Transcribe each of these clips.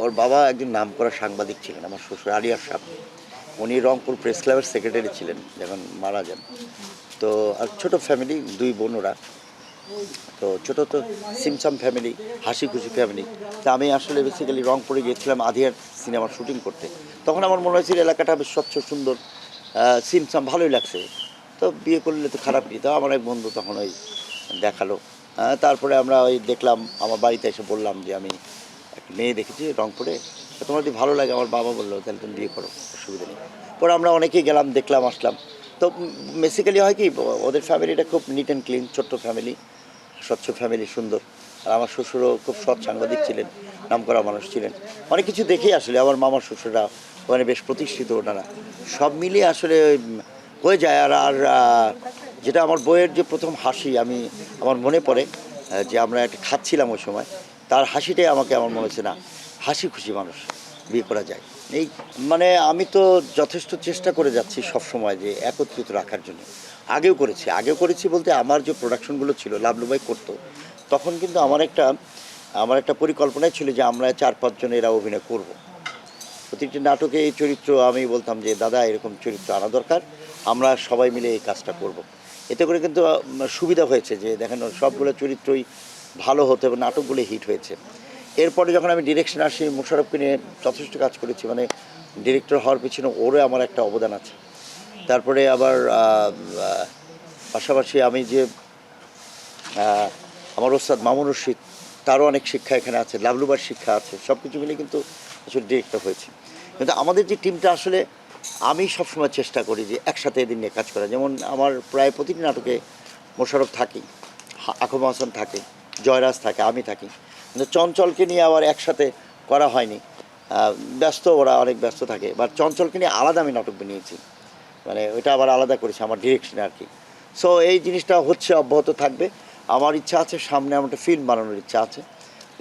ওর বাবা একজন নামকরা সাংবাদিক ছিলেন, আমার শ্বশুর আলী আশরাফ। উনি রংপুর প্রেস ক্লাবের সেক্রেটারি ছিলেন যখন মারা যান। তো আর ছোটো ফ্যামিলি, 2 বোন ওরা। তো ছোটো তো সিমসাম ফ্যামিলি, হাসি খুশি ফ্যামিলি। তা আমি আসলে বেসিক্যালি রংপুরে গিয়েছিলাম আধিয়ার সিনেমার শুটিং করতে। তখন আমার মনে হয়েছিল এলাকাটা বেশ স্বচ্ছ সুন্দর, সিমসাম ভালোই লাগছে। তো বিয়ে করলে তো খারাপ কি, তো আমার এক বন্ধু তখন ওই দেখালো। তারপরে আমরা ওই দেখলাম, আমার বাড়িতে এসে বললাম যে আমি একটা মেয়ে দেখেছি রংপুরে, তো তোমার যদি ভালো লাগে, আমার বাবা বললো তাহলে তুমি বিয়ে করো, অসুবিধা নেই। পরে আমরা অনেকেই গেলাম, দেখলাম, আসলাম। তো বেসিক্যালি হয় কি, ওদের ফ্যামিলিটা খুব নিট অ্যান্ড ক্লিন, ছোট্ট ফ্যামিলি, স্বচ্ছ ফ্যামিলি, সুন্দর। আর আমার শ্বশুরও খুব সৎ সাংবাদিক ছিলেন, নামকরা মানুষ ছিলেন। অনেক কিছু দেখেই আসলে আমার মামার শ্বশুররা ওখানে বেশ প্রতিষ্ঠিত, ওনারা সব মিলিয়ে আসলে হয়ে যায়। আর আর যেটা আমার বইয়ের যে প্রথম হাসি, আমার মনে পড়ে যে আমরা একটা খাচ্ছিলাম ওই সময়, তার হাসিটাই আমার মনে হচ্ছে না, হাসি খুশি মানুষ বিয়ে করা যায়। এই মানে আমি তো যথেষ্ট চেষ্টা করে যাচ্ছি সব সময় যে একত্রিত রাখার জন্য। আগেও করেছি বলতে আমার যে প্রোডাকশনগুলো ছিল, লাভলু ভাই করতো, তখন কিন্তু আমার একটা পরিকল্পনাই ছিল যে আমরা 4-5 জন এরা অভিনয় করব। প্রতিটি নাটকে এই চরিত্র আমি বলতাম যে দাদা এরকম চরিত্র আনা দরকার, আমরা সবাই মিলে এই কাজটা করব। এতে করে কিন্তু সুবিধা হয়েছে যে দেখেন সবগুলো চরিত্রই ভালো হতো এবং নাটকগুলো হিট হয়েছে। এরপরে যখন আমি ডিরেকশন আসি, মোশাররফকে নিয়ে যথেষ্ট কাজ করেছি, মানে ডিরেক্টর হওয়ার পিছনে ওরও আমার একটা অবদান আছে। তারপরে আবার পাশাপাশি আমি যে আমার ওস্তাদ মামুন রশিদ, তারও অনেক শিক্ষা এখানে আছে, লাভলুবার শিক্ষা আছে, সব কিছু মিলে কিন্তু আসলে ডিরেক্টর হয়েছে। কিন্তু আমাদের যে টিমটা আসলে আমি সবসময় চেষ্টা করি যে একসাথে এদিন নিয়ে কাজ করা। যেমন আমার প্রায় প্রতিটি নাটকে মোশাররফ থাকি, আকম হাসান থাকে, জয়রাজ থাকে, আমি থাকি। কিন্তু চঞ্চলকে নিয়ে আবার একসাথে করা হয়নি, ব্যস্ত, ওরা অনেক ব্যস্ত থাকে। বা চঞ্চলকে নিয়ে আলাদা আমি নাটক বানিয়েছি, মানে ওইটা আবার আলাদা করেছি আমার ডিরেকশনে আর কি। সো এই জিনিসটা হচ্ছে, অব্যাহত থাকবে। আমার ইচ্ছা আছে সামনে আমার একটা ফিল্ম বানানোর ইচ্ছা আছে,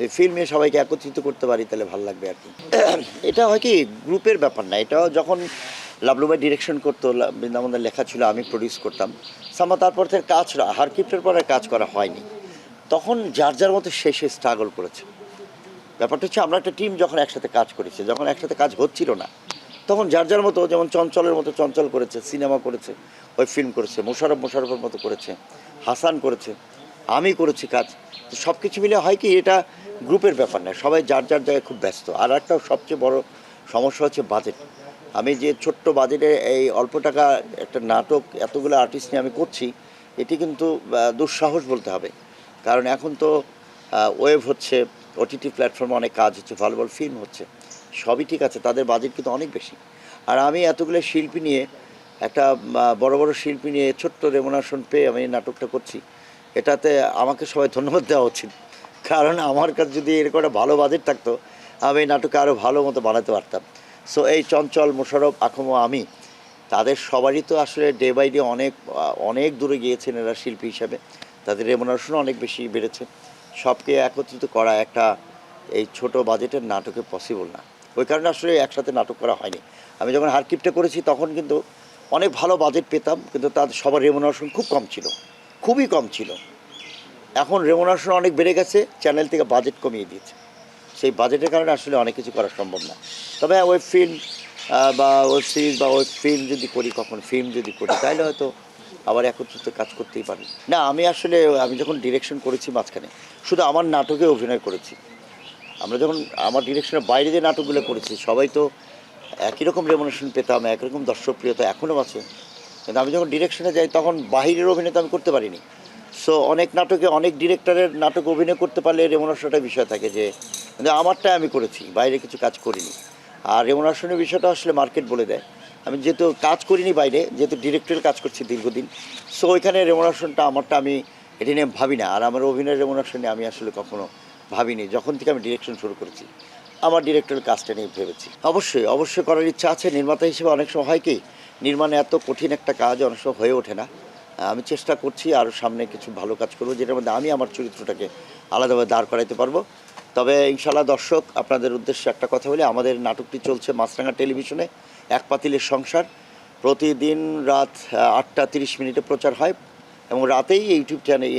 এই ফিল্মে সবাইকে একত্রিত করতে পারি তাহলে ভালো লাগবে আর কি। এটা হয় কি, গ্রুপের ব্যাপার না, এটাও যখন লাভলু ভাই ডিরেকশন করতো, বৃন্দাবনের লেখা ছিল, আমি প্রডিউস করতাম সামা, তারপর থেকে কাজ, হারকিপ্টের পরে কাজ করা হয়নি। তখন যার যার মতো শেষে স্ট্রাগল করেছে। ব্যাপারটা হচ্ছে আমরা একটা টিম যখন একসাথে কাজ করেছি, যখন একসাথে কাজ হচ্ছিল না, তখন যার যার মতো, যেমন চঞ্চলের মতো চঞ্চল করেছে, সিনেমা করেছে, ওই ফিল্ম করেছে, মোশাররফের মতো করেছে, হাসান করেছে, আমি করেছি কাজ। তো সব কিছু মিলে হয় কি, এটা গ্রুপের ব্যাপার না, সবাই যার যার জায়গায় খুব ব্যস্ত। আর একটা সবচেয়ে বড় সমস্যা হচ্ছে বাজেট। আমি যে ছোট্ট বাজেটে এই অল্প টাকা একটা নাটক এতগুলো আর্টিস্ট নিয়ে আমি করছি, এটি কিন্তু দুঃসাহস বলতে হবে। কারণ এখন তো ওয়েব হচ্ছে, ওটিটি প্ল্যাটফর্মে অনেক কাজ হচ্ছে, ভালো ভালো ফিল্ম হচ্ছে, সবই ঠিক আছে, তাদের বাজেট কিন্তু অনেক বেশি। আর আমি এতগুলো শিল্পী নিয়ে, একটা বড় বড় শিল্পী নিয়ে ছোট্ট রেমুনারেশন পেয়ে আমি নাটকটা করছি, এটাতে আমাকে সবাই ধন্যবাদ দেওয়া উচিত। কারণ আমার কাছে যদি এরকম একটা ভালো বাজেট থাকতো, আমি এই নাটকে আরও ভালো মতো বানাতে পারতাম। সো এই চঞ্চল, মোশাররফ, আকম, আমি, তাদের সবারই তো আসলে ডে বাই ডে অনেক দূরে গিয়েছেন এরা শিল্পী হিসাবে, তাদের রেমুনারেশনও অনেক বেশি বেড়েছে। সবকে একত্রিত করা একটা এই ছোট বাজেটের নাটকে পসিবল না, ওই কারণে আসলে একসাথে নাটক করা হয়নি। আমি যখন হারকিপটা করেছি তখন কিন্তু অনেক ভালো বাজেট পেতাম, কিন্তু তাদের সবার রেমুনারেশন খুব কম ছিল, খুবই কম ছিল। এখন রেমুনারেশন অনেক বেড়ে গেছে, চ্যানেল থেকে বাজেট কমিয়ে দিয়েছে, সেই বাজেটের কারণে আসলে অনেক কিছু করা সম্ভব না। তবে ওয়েব ফিল্ম বা ওয়েব সিরিজ বা ওয়েব ফিল্ম যদি করি, কখন ফিল্ম যদি করি, তাহলে হয়তো আবার একত্রিত কাজ করতেই পারি। না, আমি যখন ডিরেকশন করেছি মাঝখানে, শুধু আমার নাটকে অভিনয় করেছি। আমরা যখন আমার ডিরেকশনের বাইরে যে নাটকগুলো করেছি, সবাই তো একই রকম রেমুনারেশন পেতাম, একই রকম দর্শকপ্রিয়তা এখনও আছে। কিন্তু আমি যখন ডিরেকশনে যাই তখন বাহিরের অভিনয় তো আমি করতে পারিনি। সো অনেক নাটকে অনেক ডিরেক্টরের নাটক অভিনয় করতে পারলে রেমুনারেশনটা বিষয় থাকে, যে কিন্তু আমারটাই আমি করেছি, বাইরে কিছু কাজ করিনি। আর রেমুনারেশনের বিষয়টা আসলে মার্কেট বলে দেয়। আমি যেহেতু কাজ করিনি বাইরে, যেহেতু ডিরেক্টরের কাজ করছি দীর্ঘদিন, সো ওইখানে রেমুনারেশনটা আমারটা, আমি এটি নিয়ে ভাবি না। আর আমার অভিনয়ের রেমুনারেশন নিয়ে আমি আসলে কখনো ভাবিনি, যখন থেকে আমি ডিরেকশন শুরু করেছি আমার ডিরেক্টরের কাজটা নিয়ে ভেবেছি। অবশ্যই করার ইচ্ছা আছে। নির্মাতা হিসেবে অনেক সময় হয় কি, নির্মাণে এত কঠিন একটা কাজ অনেক সময় হয়ে ওঠে না। আমি চেষ্টা করছি আরও সামনে কিছু ভালো কাজ করবো, যেটার মধ্যে আমি আমার চরিত্রটাকে আলাদাভাবে দাঁড় করাইতে পারবো। তবে ইনশাআল্লাহ দর্শক, আপনাদের উদ্দেশ্যে একটা কথা বলি, আমাদের নাটকটি চলছে মাছরাঙা টেলিভিশনে, এক পাতিলের সংসার। প্রতিদিন রাত 8টা 30 মিনিটে প্রচার হয় এবং রাতেই ইউটিউব চ্যানেল,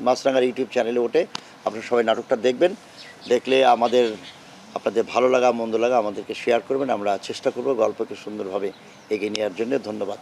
মাছরাঙার ইউটিউব চ্যানেলে ওঠে। আপনারা সবাই নাটকটা দেখবেন, দেখলে আমাদের আপনাদের ভালো লাগা মন্দ লাগা আমাদেরকে শেয়ার করবেন, আমরা চেষ্টা করব গল্পকে সুন্দরভাবে এগিয়ে নেওয়ার জন্য। ধন্যবাদ।